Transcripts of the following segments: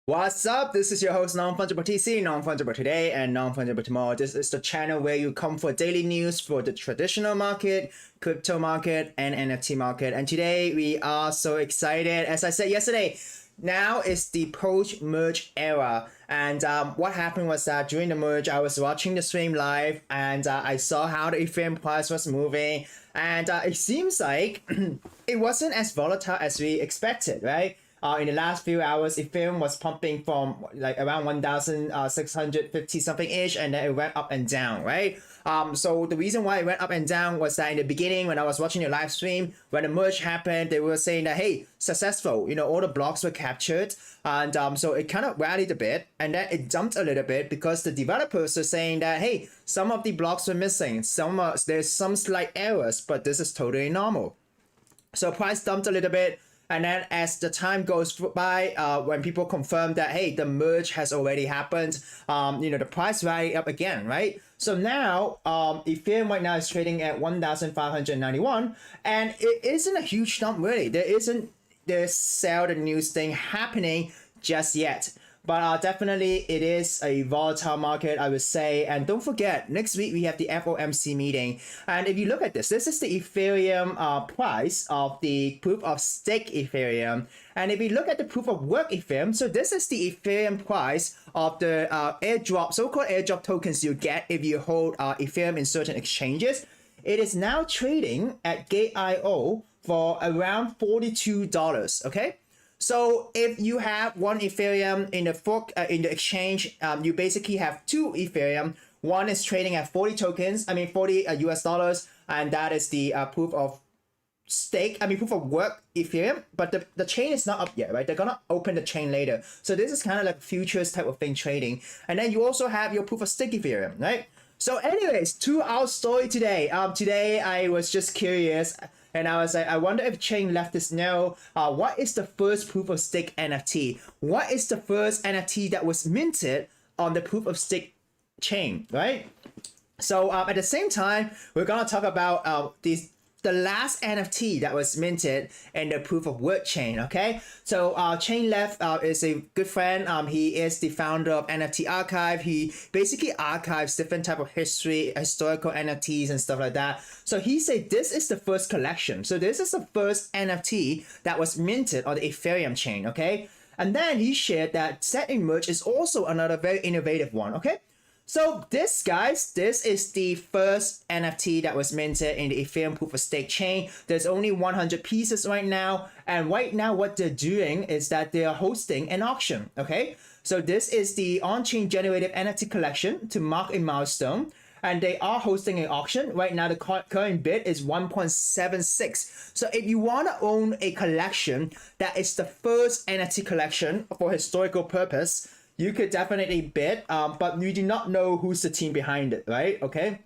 What's up? This is your host Non-Fungible TC, Non-Fungible Today and Non-Fungible Tomorrow. This is the channel where you come for daily news for the traditional market, crypto market, and NFT market. And today we are so excited. As I said yesterday, now is the post-merge era. And what happened was that during the merge, I was watching the stream live and I saw how the Ethereum price was moving. And it seems like it wasn't as volatile as we expected, right? In the last few hours, Ethereum was pumping from like around 1,650 something ish, and then it went up and down, right? So the reason why it went up and down was that in the beginning, when I was watching the live stream, when the merge happened, they were saying that, hey, successful, all the blocks were captured. And so it kind of rallied a bit, and then it dumped a little bit because the developers are saying that, hey, some of the blocks were missing, there's some slight errors, but this is totally normal. So price dumped a little bit. And then as the time goes by, when people confirm that, hey, the merge has already happened, the price rally up again, right? So now, Ethereum right now is trading at 1,591, and it isn't a huge dump really. There isn't this sell the news thing happening just yet. But definitely it is a volatile market, I would say. And don't forget, next week we have the FOMC meeting. And if you look at this is the Ethereum price of the Proof of Stake Ethereum. And if you look at the Proof of Work Ethereum, so this is the Ethereum price of the airdrop, so-called airdrop tokens you get if you hold Ethereum in certain exchanges. It is now trading at Gate.io for around $42, okay? So if you have one Ethereum in the fork in the exchange, you basically have two Ethereum. One is trading at 40 tokens, 40 US dollars, and that is the proof of proof of work Ethereum. But the chain is not up yet, right? They're gonna open the chain later. So this is kind of like futures type of thing trading. And then you also have your proof of stake Ethereum, right? So anyways, to our story today. Today I was just curious. And I was like, I wonder if Chain left us know what is the first proof of stake NFT? What is the first NFT that was minted on the proof of stake chain, right? So at the same time, we're gonna talk about the last NFT that was minted in the Proof of Work chain, okay? So Chain Left is a good friend. He is the founder of NFT Archive. He basically archives different type of historical NFTs and stuff like that. So he said this is the first collection. So this is the first NFT that was minted on the Ethereum chain, okay? And then he shared that Set in Merge is also another very innovative one, okay? So this, guys, this is the first NFT that was minted in the Ethereum Proof of Stake chain. There's only 100 pieces right now. And right now what they're doing is that they are hosting an auction, okay? So this is the on-chain generated NFT collection to mark a milestone. And they are hosting an auction. Right now, the current bid is 1.76. So if you want to own a collection that is the first NFT collection for historical purpose, you could definitely bid, but we do not know who's the team behind it, right? Okay,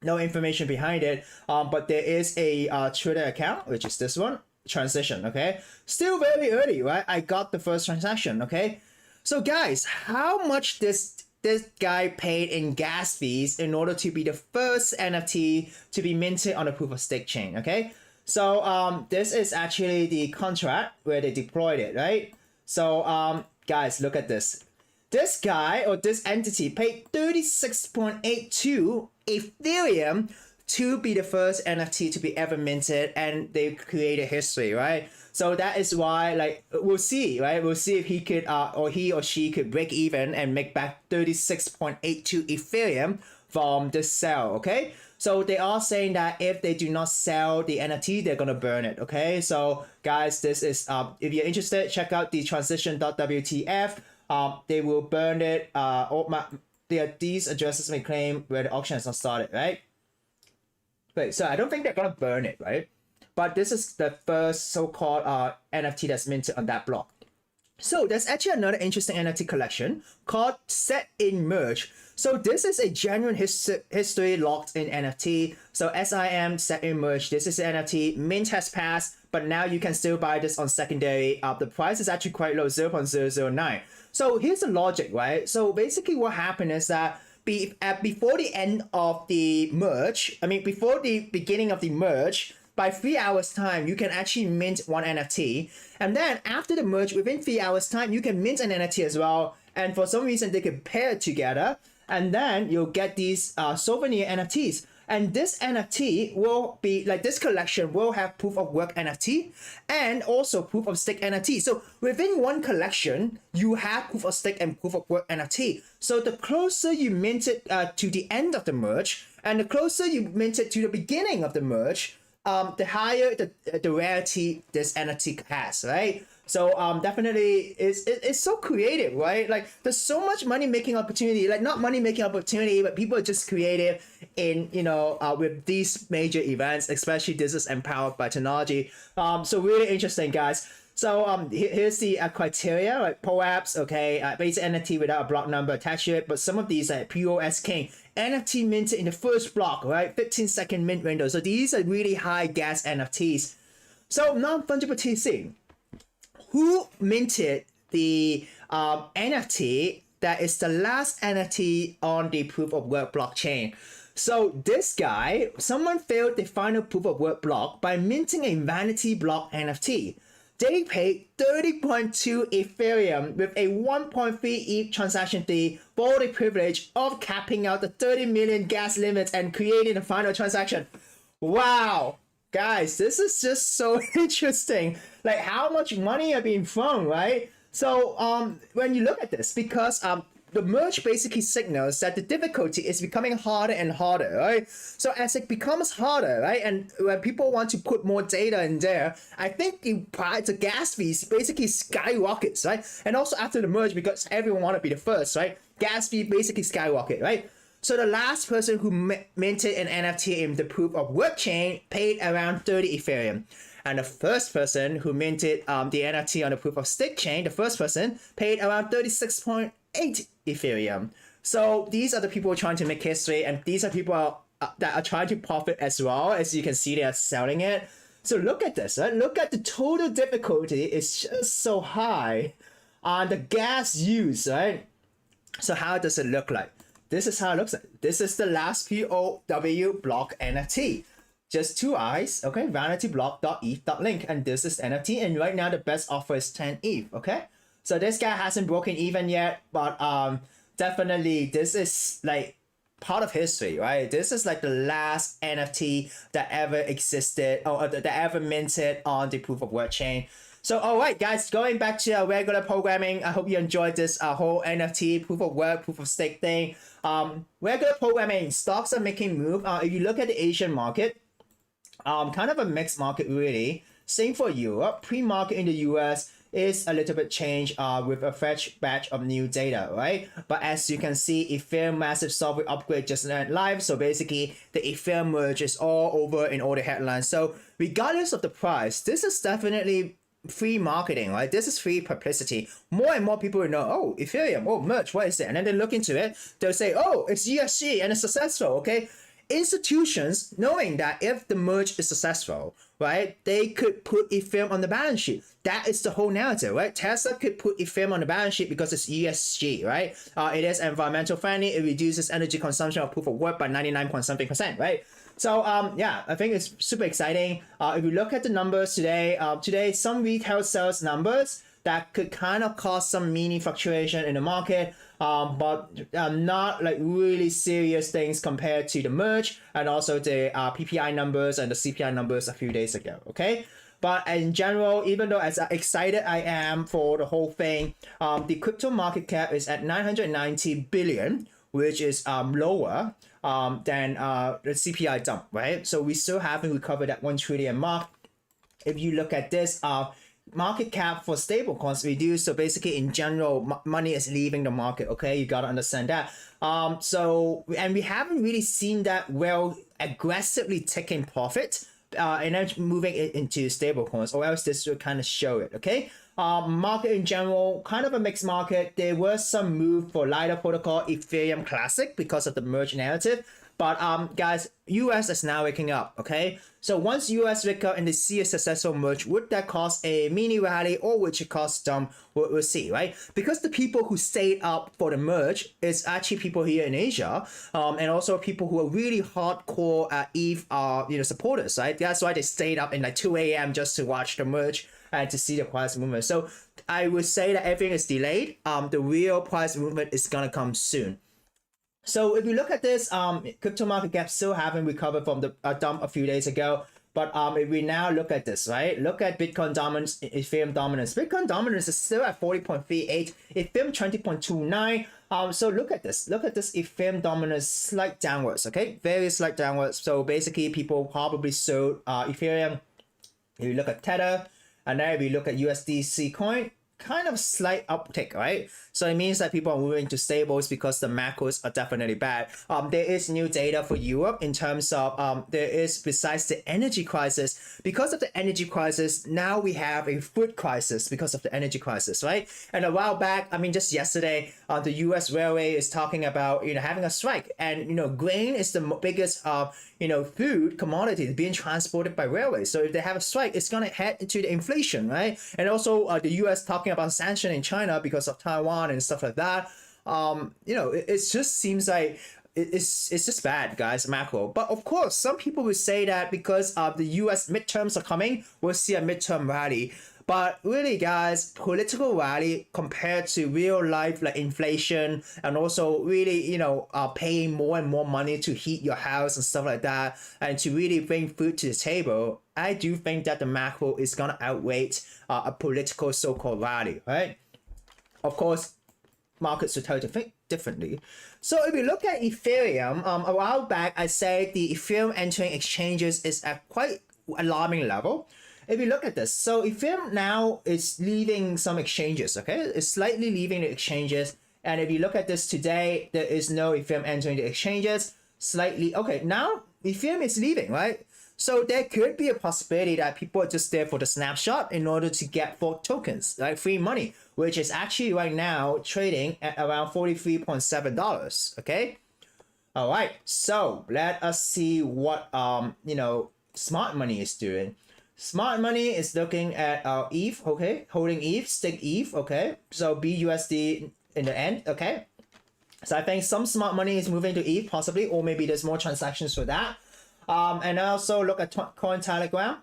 no information behind it, but there is a Twitter account, which is this one, transition, okay? Still very early, right? I got the first transaction, okay? So guys, how much this guy paid in gas fees in order to be the first NFT to be minted on the Proof of Stake chain, okay? So this is actually the contract where they deployed it, right? So guys, look at this. This guy or this entity paid 36.82 Ethereum to be the first NFT to be ever minted, and they created history, right? So that is why, like, we'll see, right? We'll see if he could, or he or she could break even and make back 36.82 Ethereum from this sale, okay? So they are saying that if they do not sell the NFT, they're gonna burn it, okay? So guys, this is, if you're interested, check out the transition.wtf. They will burn it. These addresses may claim where the auction has not started, right? Wait, so I don't think they're gonna burn it, right? But this is the first so-called NFT that's minted on that block. So there's actually another interesting NFT collection called Set in Merge. So this is a genuine history locked in NFT. So SIM Set in Merge. This is an NFT. Mint has passed, but now you can still buy this on secondary. The price is actually quite low, 0.009. So here's the logic, right? So basically what happened is that before the end of the merge, before the beginning of the merge, by 3 hours time, you can actually mint one NFT. And then after the merge, within 3 hours time, you can mint an NFT as well. And for some reason, they can pair it together. And then you'll get these souvenir NFTs. And this NFT will be like, this collection will have proof of work NFT and also proof of stake NFT. So within one collection, you have proof of stake and proof of work NFT. So the closer you mint it to the end of the merge, and the closer you mint it to the beginning of the merge, the higher the rarity this NFT has, right? So definitely it's so creative, right? Like there's so much money making opportunity, like not money making opportunity, but people are just creative in, you know, with these major events, especially this is empowered by technology. So really interesting, guys. So here's the criteria, like POAPs, okay, basic NFT without a block number attached to it, but some of these like POS King, NFT minted in the first block, right, 15-second mint window. So these are really high gas NFTs. So non-fungible TC. Who minted the NFT that is the last NFT on the Proof of Work blockchain? So this guy, someone failed the final Proof of Work block by minting a vanity block NFT. They paid 30.2 Ethereum with a 1.3 ETH transaction fee for the privilege of capping out the 30 million gas limits and creating the final transaction. Wow! Guys, this is just so interesting. Like how much money are being thrown, right? So when you look at this, because the merge basically signals that the difficulty is becoming harder and harder, right? So as it becomes harder, right, and when people want to put more data in there, I think the gas fees basically skyrockets, right? And also after the merge, because everyone want to be the first, right? Gas fee basically skyrocket, right? So the last person who minted an NFT in the Proof of Work chain paid around 30 Ethereum. And the first person who minted the NFT on the Proof of Stake chain, the first person, paid around 36.8 Ethereum. So these are the people trying to make history, and these are people that are trying to profit as well. As you can see, they are selling it. So look at this, right? Look at the total difficulty. It's just so high on the gas use, right? So how does it look like? This is how it looks like. This is the last POW block NFT. Just two eyes, okay? vanityblock.eth.link, and this is NFT. And right now the best offer is 10 ETH, okay? So this guy hasn't broken even yet, but definitely this is like part of history, right? This is like the last NFT that ever existed or that ever minted on the Proof of Work chain. So, all right, guys, going back to our regular programming, I hope you enjoyed this whole NFT, Proof of Work, Proof of Stake thing. Regular programming, stocks are making move. If you look at the Asian market, kind of a mixed market, really. Same for Europe. Pre-market in the US is a little bit changed with a fresh batch of new data, right? But as you can see, Ethereum massive software upgrade just went live. So basically, the Ethereum merge is all over in all the headlines. So regardless of the price, this is definitely free marketing, right? This is free publicity. More and more people will know, oh, Ethereum, oh, merge, what is it? And then they look into it, they'll say, oh, it's ESG and it's successful, okay? Institutions, knowing that if the merge is successful, right, they could put Ethereum on the balance sheet. That is the whole narrative, right? Tesla could put Ethereum on the balance sheet because it's ESG, right? It is environmental friendly. It reduces energy consumption of Proof of Work by 99.something%, right? So yeah, I think it's super exciting. If you look at the numbers today, some retail sales numbers that could kind of cause some mini fluctuation in the market, but not like really serious things compared to the merge and also the PPI numbers and the CPI numbers a few days ago, okay? But in general, even though as excited I am for the whole thing, the crypto market cap is at 990 billion, which is lower than the CPI dump, right? So we still haven't recovered that 1 trillion mark. If you look at this, market cap for stablecoins reduced. So basically, in general, money is leaving the market. Okay, you gotta understand that. And we haven't really seen that well aggressively taking profit and then moving it into stablecoins, or else this will kind of show it. Okay. Market in general, kind of a mixed market. There was some move for lighter protocol Ethereum Classic because of the merge narrative, But guys, US is now waking up, okay? So once US wake up and they see a successful merge, would that cause a mini rally or would it cause dump? We'll see, right? Because the people who stayed up for the merge is actually people here in Asia, and also people who are really hardcore ETH supporters, right? That's why they stayed up in like 2 a.m. just to watch the merge and to see the price movement. So I would say that everything is delayed. The real price movement is gonna come soon. So if you look at this, crypto market cap still haven't recovered from the dump a few days ago. But if we now look at this, right? Look at Bitcoin dominance, Ethereum dominance. Bitcoin dominance is still at 40.38, Ethereum 20.29. So look at this. Look at this Ethereum dominance slight downwards, okay? Very slight downwards. So basically people probably sold Ethereum. If you look at Tether, and then if you look at USDC coin, kind of slight uptick, right? So it means that people are moving to stables because the macros are definitely bad. There is new data for Europe in terms of there is, besides the energy crisis, because of the energy crisis, now we have a food crisis because of the energy crisis, right? And a while back, I mean, just yesterday, the US railway is talking about, having a strike, and, grain is the biggest, food commodity being transported by railway. So if they have a strike, it's going to head into the inflation, right? And also the US talking about sanctioning China because of Taiwan and stuff like that. It just seems like it's just bad, guys, macro. But of course, some people will say that because the US midterms are coming, we'll see a midterm rally. But really, guys, political rally compared to real life like inflation and also really, paying more and more money to heat your house and stuff like that, and to really bring food to the table, I do think that the macro is gonna outweigh a political so-called rally, right? Of course, markets will tell you to think differently. So if you look at Ethereum, a while back, I said the Ethereum entering exchanges is at quite alarming level. If you look at this, so Ethereum now is leaving some exchanges, okay? It's slightly leaving the exchanges. And if you look at this today, there is no Ethereum entering the exchanges. Slightly, okay, now Ethereum is leaving, right? So there could be a possibility that people are just there for the snapshot in order to get fork tokens, like free money, which is actually right now trading at around $43.7, okay? All right, so let us see what, smart money is doing. Smart money is looking at ETH, okay? Holding ETH, stake ETH, okay? So BUSD in the end, okay? So I think some smart money is moving to ETH possibly, or maybe there's more transactions for that. And I also look at Cointelegraph.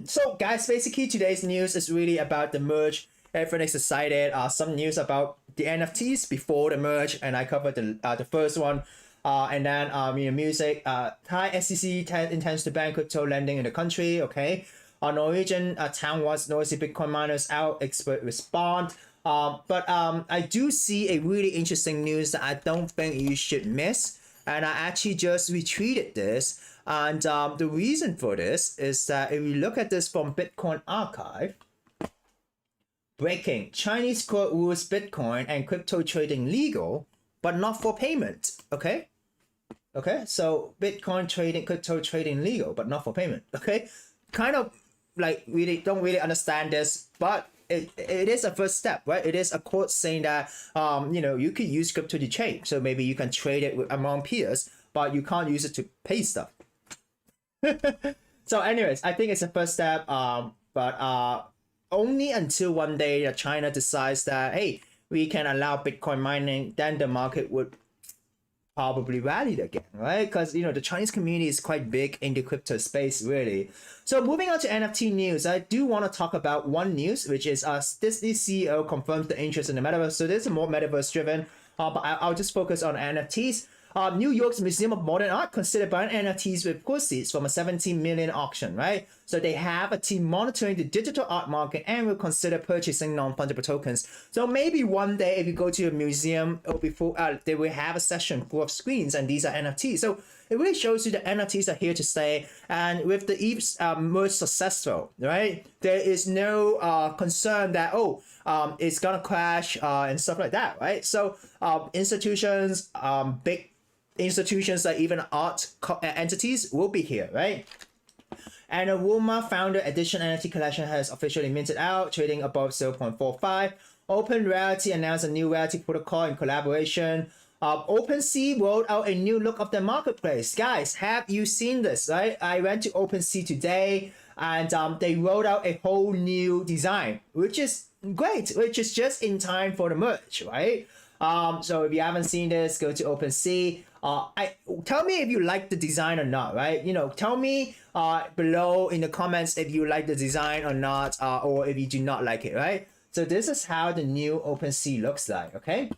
So guys, basically today's news is really about the merge. Everyone is excited. Some news about the NFTs before the merge, and I covered the first one. And then music. Thai SEC intends to ban crypto lending in the country. Okay. Norwegian town wants noisy Bitcoin miners out. Expert respond. But I do see a really interesting news that I don't think you should miss. And I actually just retweeted this. And the reason for this is that if you look at this from Bitcoin Archive, breaking: Chinese court rules Bitcoin and crypto trading legal, but not for payment. Okay. Okay, so Bitcoin trading, crypto trading legal, but not for payment. Okay, kind of like really don't really understand this, but it is a first step, right? It is a court saying that you could use crypto to trade, so maybe you can trade it among peers, but you can't use it to pay stuff. So, anyways, I think it's a first step. But only until one day that China decides that hey, we can allow Bitcoin mining, then the market would probably rallied again, right? Because the Chinese community is quite big in the crypto space, really. So moving on to NFT news, I do want to talk about one news, which is Disney CEO confirms the interest in the metaverse. So this is more metaverse driven, but I'll just focus on NFTs. New York's Museum of Modern Art considered buying NFTs with proceeds from a 17 million auction, right? So they have a team monitoring the digital art market and will consider purchasing non-fungible tokens. So maybe one day if you go to a museum or before, they will have a session full of screens and these are NFTs. So it really shows you that NFTs are here to stay. And with the ETH merge successful, right? There is no concern that, it's gonna crash and stuff like that, right? So institutions, big institutions like even art entities will be here, right? And a Wuma founder edition NFT collection has officially minted out, trading above 0.45. Open Reality announced a new reality protocol in collaboration OpenSea rolled out a new look of the marketplace. Guys, have you seen this, right? I went to OpenSea today and they rolled out a whole new design, which is great, which is just in time for the merge, right? So if you haven't seen this, go to OpenSea. Tell me if you like the design or not, right? Tell me below in the comments if you like the design or not, or if you do not like it, right? So this is how the new OpenSea looks like, okay?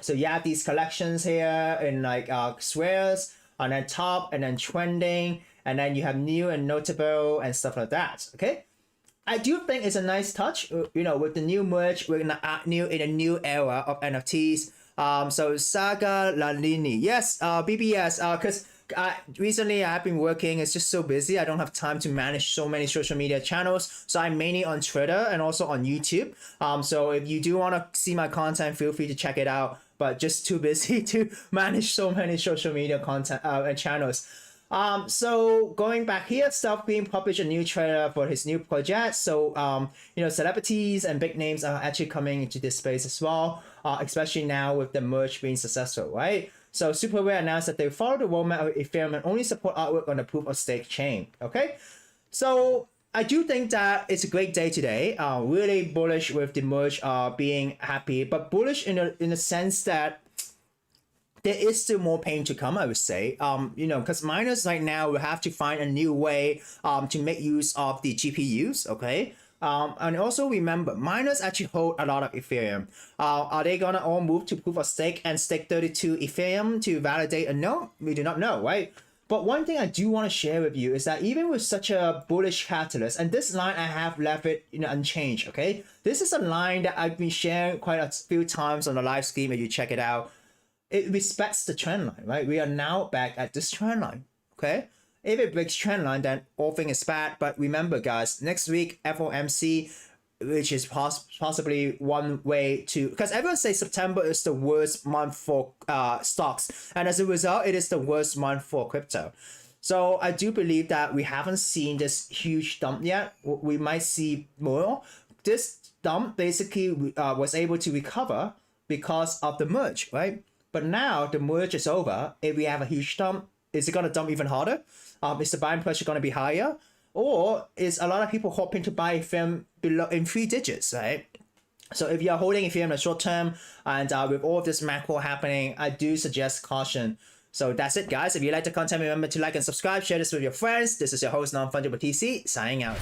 So you have these collections here in like squares, and then top, and then trending, and then you have new and notable and stuff like that, okay? I do think it's a nice touch, with the new merge, we're gonna add in a new era of NFTs. So Saga Lalini, yes, BBS, because recently I've been working, it's just so busy, I don't have time to manage so many social media channels, so I'm mainly on Twitter and also on YouTube. So if you do want to see my content, feel free to check it out, but just too busy to manage so many social media content and channels. So going back here, Stealth Green published a new trailer for his new project. So, celebrities and big names are actually coming into this space as well, especially now with the merge being successful, right? So Superware announced that they follow the roadmap of Ethereum and only support artwork on the Proof of Stake chain, okay? So I do think that it's a great day today. Really bullish with the merge being happy, but bullish in a sense that there is still more pain to come, I would say. Because miners right now will have to find a new way to make use of the GPUs, okay? And also remember, miners actually hold a lot of Ethereum. Are they gonna all move to Proof of Stake and stake 32 Ethereum to validate a node? We do not know, right? But one thing I do want to share with you is that even with such a bullish catalyst, and this line I have left it unchanged, okay? This is a line that I've been sharing quite a few times on the live stream if you check it out. It respects the trend line, right? We are now back at this trend line, okay? If it breaks trend line, then all thing is bad. But remember, guys, next week, FOMC, which is possibly one way to... Because everyone says September is the worst month for stocks. And as a result, it is the worst month for crypto. So I do believe that we haven't seen this huge dump yet. We might see more. This dump basically was able to recover because of the merge, right? But now the merge is over. If we have a huge dump, is it going to dump even harder? Is the buying pressure going to be higher? Or is a lot of people hoping to buy Ethereum below in 3 digits, right? So if you're holding Ethereum in the short term, and with all of this macro happening, I do suggest caution. So that's it, guys. If you like the content, remember to like and subscribe. Share this with your friends. This is your host, Non-Fungible TC, signing out.